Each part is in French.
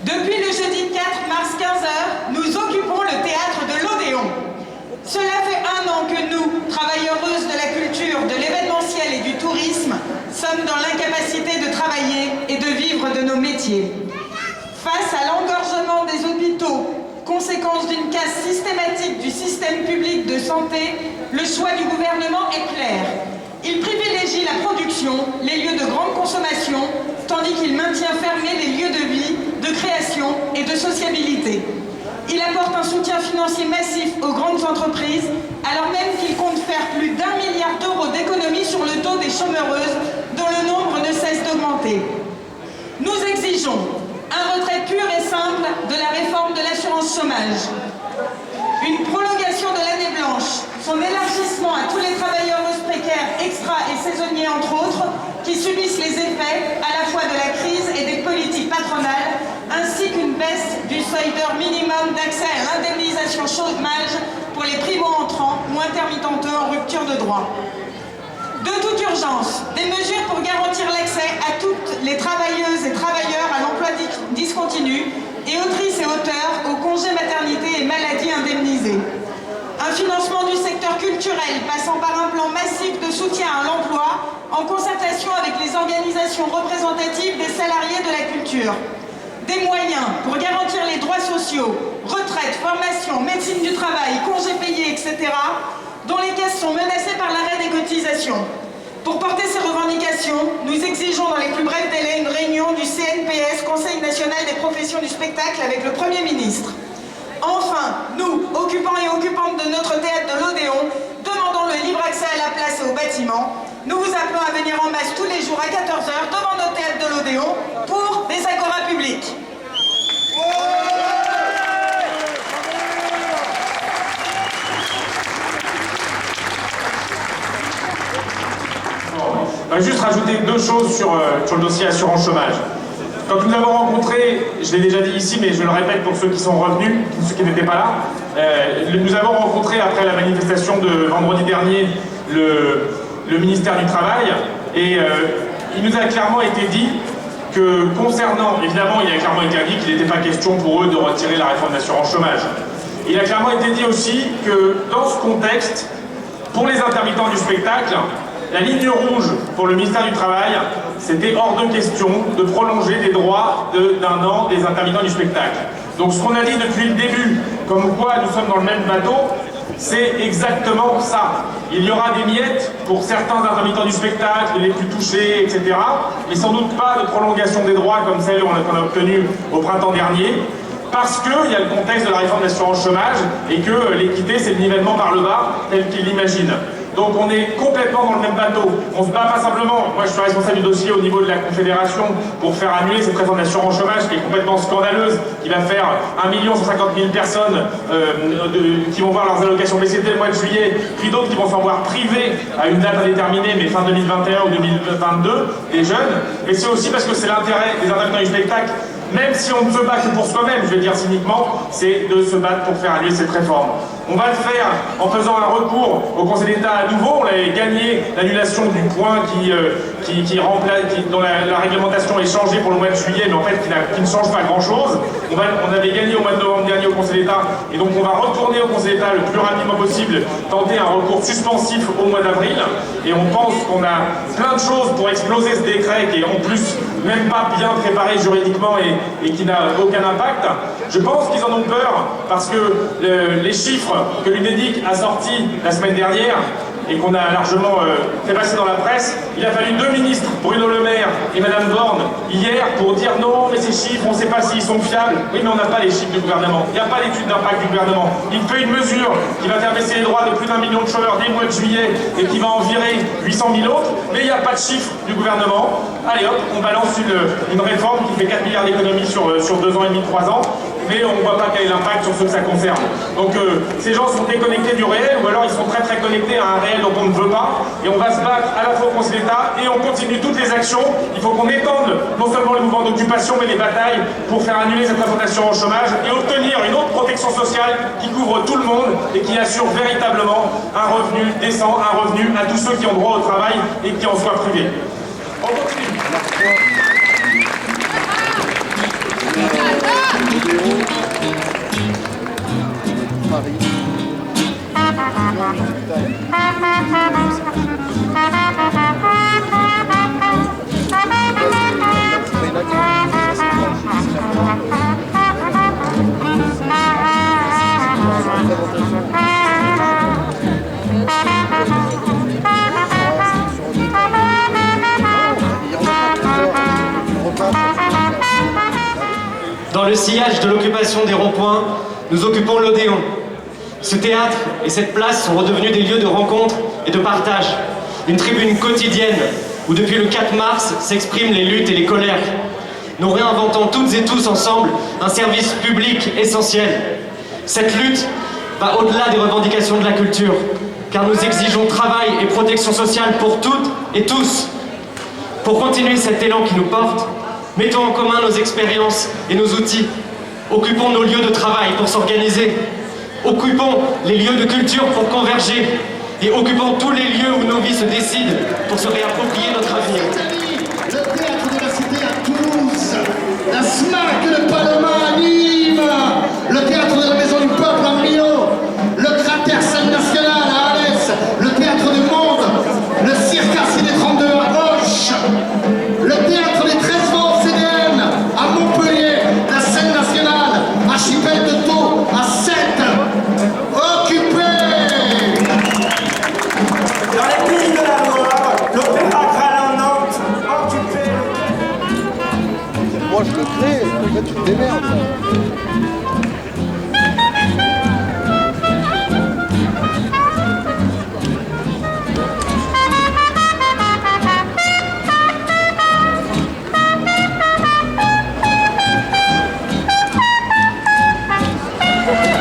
Depuis le jeudi 4 mars 15h, nous occupons le théâtre de l'Odéon. Cela fait 1 an que nous, travailleuses de la culture, de l'événementiel et du tourisme, sommes dans l'incapacité de travailler et de vivre de nos métiers. Face à l'engorgement des hôpitaux, conséquence d'une casse systématique du système public de santé, le choix du gouvernement est clair. Il privilégie la production, les lieux de grande consommation, tandis qu'il maintient fermés les lieux de vie, de création et de sociabilité. Il apporte un soutien financier massif aux grandes entreprises, alors même qu'il compte faire plus d'1 milliard d'euros d'économies sur le dos des chômeuses, dont le nombre ne cesse d'augmenter. Nous exigeons un retrait pur et simple de la réforme de l'assurance chômage, une prolongation de l'année blanche, son élargissement à tous les travailleurs précaires, extra et saisonniers entre autres, qui subissent les effets à la fois de la crise et des politiques patronales, ainsi qu'une baisse du seuil d'heure minimum d'accès à l'indemnisation chômage pour les primo-entrants ou intermittents en rupture de droit. De toute urgence, des mesures pour garantir l'accès à toutes les travailleuses et travailleurs à l'emploi discontinu et autrices et auteurs aux congés maternité et maladie indemnisés. Un financement du secteur culturel passant par un plan massif de soutien à l'emploi en concertation avec les organisations représentatives des salariés de la culture. Des moyens pour garantir les droits sociaux, retraite, formation, médecine du travail, congés payés, etc., dont les caisses sont menacées par l'arrêt des cotisations. Pour porter ces revendications, nous exigeons dans les plus brefs délais une réunion du CNPS, Conseil national des professions du spectacle, avec le Premier ministre. Enfin, nous, occupants et occupantes de notre théâtre de l'Odéon, demandons le libre accès à la place et au bâtiment. Nous vous appelons à venir en masse tous les jours à 14h devant notre théâtre de l'Odéon pour des agora publics. Je vais juste rajouter 2 choses sur le dossier assurance chômage. Quand nous avons rencontré, je l'ai déjà dit ici, mais je le répète pour ceux qui sont revenus, ceux qui n'étaient pas là, nous avons rencontré après la manifestation de vendredi dernier le ministère du Travail et il nous a clairement été dit que concernant, évidemment il a clairement été dit qu'il n'était pas question pour eux de retirer la réforme d'assurance chômage. Il a clairement été dit aussi que dans ce contexte, pour les intermittents du spectacle, la ligne rouge pour le ministère du Travail, c'était hors de question de prolonger des droits d'1 an des intermittents du spectacle. Donc ce qu'on a dit depuis le début, comme quoi nous sommes dans le même bateau, c'est exactement ça. Il y aura des miettes pour certains intermittents du spectacle, les plus touchés, etc. Mais sans doute pas de prolongation des droits comme celle qu'on a obtenue au printemps dernier, parce qu'il y a le contexte de la réforme d'assurance chômage et que l'équité, c'est le nivellement par le bas, tel qu'il l'imagine. Donc on est complètement dans le même bateau. On se bat pas simplement, moi je suis responsable du dossier au niveau de la Confédération pour faire annuler cette réforme d'assurance chômage qui est complètement scandaleuse, qui va faire 1 150 000 personnes qui vont voir leurs allocations baisser dès le mois de juillet, puis d'autres qui vont s'en voir privés à une date indéterminée, mais fin 2021 ou 2022, les jeunes. Mais c'est aussi parce que c'est l'intérêt des intervenants du spectacle. Même si on ne se bat que pour soi-même, je vais dire cyniquement, c'est de se battre pour faire annuler cette réforme. On va le faire en faisant un recours au Conseil d'État à nouveau. On avait gagné l'annulation du point dont la réglementation est changée pour le mois de juillet, mais en fait qui ne change pas grand-chose. On avait gagné au mois de novembre dernier au Conseil d'État, et donc on va retourner au Conseil d'État le plus rapidement possible, tenter un recours suspensif au mois d'avril. Et on pense qu'on a plein de choses pour exploser ce décret qui est en plus même pas bien préparé juridiquement et qui n'a aucun impact. Je pense qu'ils en ont peur parce que les chiffres que l'UNEDIC a sortis la semaine dernière et qu'on a largement fait passer dans la presse, il a fallu 2 ministres, Bruno Le Maire et Madame Borne, hier pour dire non, mais ces chiffres, on ne sait pas s'ils sont fiables. Oui, mais on n'a pas les chiffres du gouvernement. Il n'y a pas l'étude d'impact du gouvernement. Il fait une mesure qui va faire baisser les droits de plus d'1 million de chômeurs dès le mois de juillet et qui va en virer 800 000 autres, mais il n'y a pas de chiffres du gouvernement. Allez hop, on balance une réforme qui fait 4 milliards d'économies sur 2 ans et demi, 3 ans. Mais on ne voit pas quel est l'impact sur ceux que ça concerne. Donc ces gens sont déconnectés du réel, ou alors ils sont très très connectés à un réel dont on ne veut pas, et on va se battre à la fois au Conseil d'État, et on continue toutes les actions. Il faut qu'on étende non seulement le mouvement d'occupation, mais les batailles pour faire annuler cette réformation au chômage, et obtenir une autre protection sociale qui couvre tout le monde, et qui assure véritablement un revenu décent, un revenu à tous ceux qui ont droit au travail, et qui en soient privés. On continue. Dans le sillage de l'occupation des ronds-points, nous occupons l'Odéon. Ce théâtre et cette place sont redevenus des lieux de rencontre et de partage. Une tribune quotidienne où depuis le 4 mars s'expriment les luttes et les colères. Nous réinventons toutes et tous ensemble un service public essentiel. Cette lutte va au-delà des revendications de la culture, car nous exigeons travail et protection sociale pour toutes et tous. Pour continuer cet élan qui nous porte, mettons en commun nos expériences et nos outils. Occupons nos lieux de travail pour s'organiser. Occupons les lieux de culture pour converger. Et occupons tous les lieux où nos vies se décident pour se réapproprier notre avenir. Le théâtre de la Cité à Toulouse, la SMAC de Paloma à Nîmes, le théâtre de la Maison du Peuple à Millau, le cratère Scène Nationale à Alès, le théâtre du Monde, le cirque Arcide 32 à Auch, le théâtre des 13 vents CDN à Montpellier, la Scène Nationale, archipel de Thau à 7, occupé. Dans les pays de la Loire, l'opéra Gralin Nantes, occupé. Moi je le crée, en fait tu te démerdes.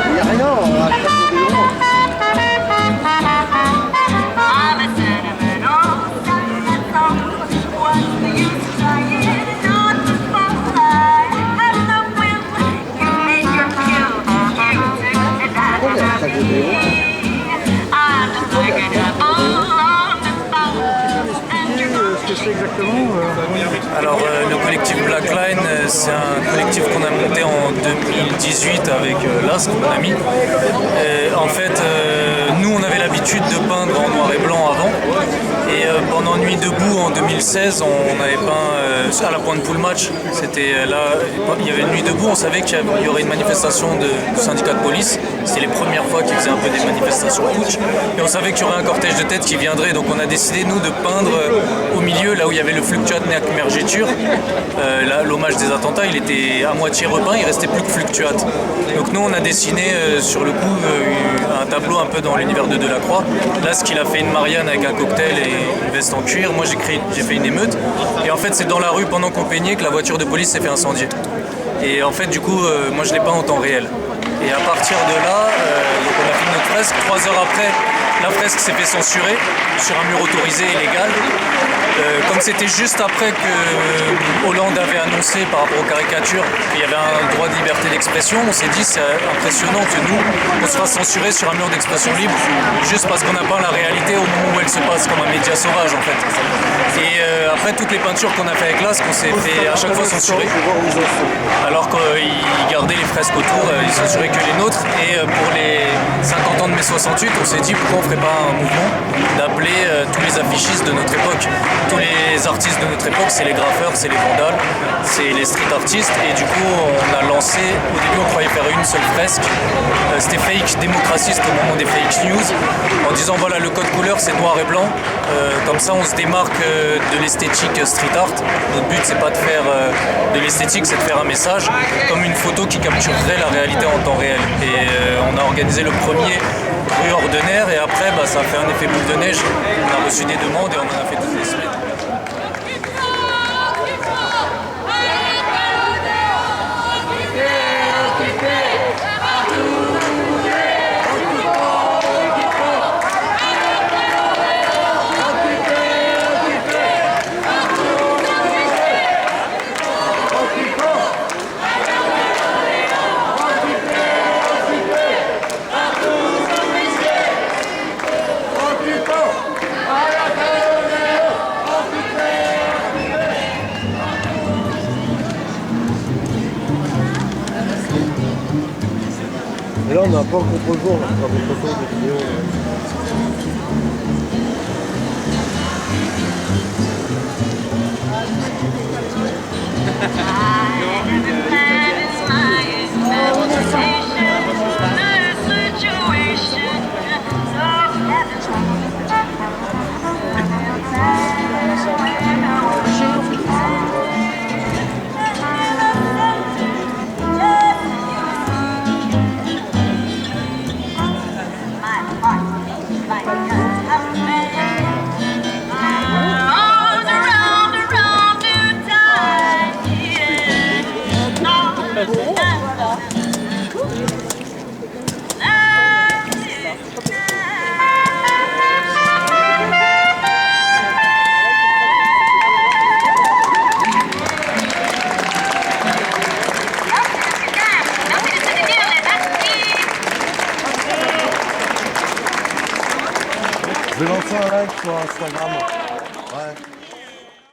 Il n'y a rien, à la place de Léon. Alors le collectif Blackline, c'est un collectif qu'on a monté en 2018 avec Las, mon ami. En fait, nous on avait l'habitude de peindre en noir et blanc avant. Et pendant Nuit debout en 2018, 2016, on avait peint à la pointe poule match. C'était là, il y avait une nuit debout, on savait qu'il y aurait une manifestation du syndicat de police. C'était les premières fois qu'ils faisaient un peu des manifestations putsch. Et on savait qu'il y aurait un cortège de tête qui viendrait. Donc on a décidé, nous, de peindre au milieu, là où il y avait le Fluctuat Mergitur. Là, l'hommage des attentats, il était à moitié repeint, il restait plus que Fluctuat. Donc nous, on a dessiné sur le coup un tableau un peu dans l'univers de Delacroix. Là, ce qu'il a fait une Marianne avec un cocktail et une veste en cuir. Moi, j'ai fait une émeute. Et en fait, c'est dans la rue pendant qu'on peignait que la voiture de police s'est fait incendier. Et en fait, du coup, moi, je l'ai peint en temps réel. Et à partir de là, donc on a fait notre fresque. 3 heures après, la fresque s'est fait censurer sur un mur autorisé et légal. Comme c'était juste après que Hollande avait annoncé par rapport aux caricatures qu'il y avait un droit de liberté d'expression, on s'est dit c'est impressionnant que nous, on se fasse censurer sur un mur d'expression libre juste parce qu'on n'a pas la réalité au moment où elle se passe, comme un média sauvage en fait. Et après toutes les peintures qu'on a fait avec l'Asque, on s'est fait à chaque fois censurer. Alors qu'ils gardaient les fresques autour, ils censuraient que les nôtres. Et pour les 50 ans de mai 68, on s'est dit pourquoi on ne ferait pas un mouvement d'appeler tous les affichistes de notre époque. Tous les artistes de notre époque, c'est les graffeurs, c'est les vandales, c'est les street artistes. Et du coup, on a lancé, au début on croyait faire une seule fresque. C'était fake démocratiste au moment des fake news, en disant voilà, le code couleur c'est noir et blanc. Comme ça on se démarque de l'esthétique street art. Notre but c'est pas de faire de l'esthétique, c'est de faire un message comme une photo qui capturerait la réalité en temps réel. Et on a organisé le premier rue Ordener et après ça a fait un effet boule de neige. On a reçu des demandes et on en a fait toutes les semaines. Et là, on n'a pas encore trop le jour, on va faire des photos, des vidéos. Je vais lancer un live sur Instagram.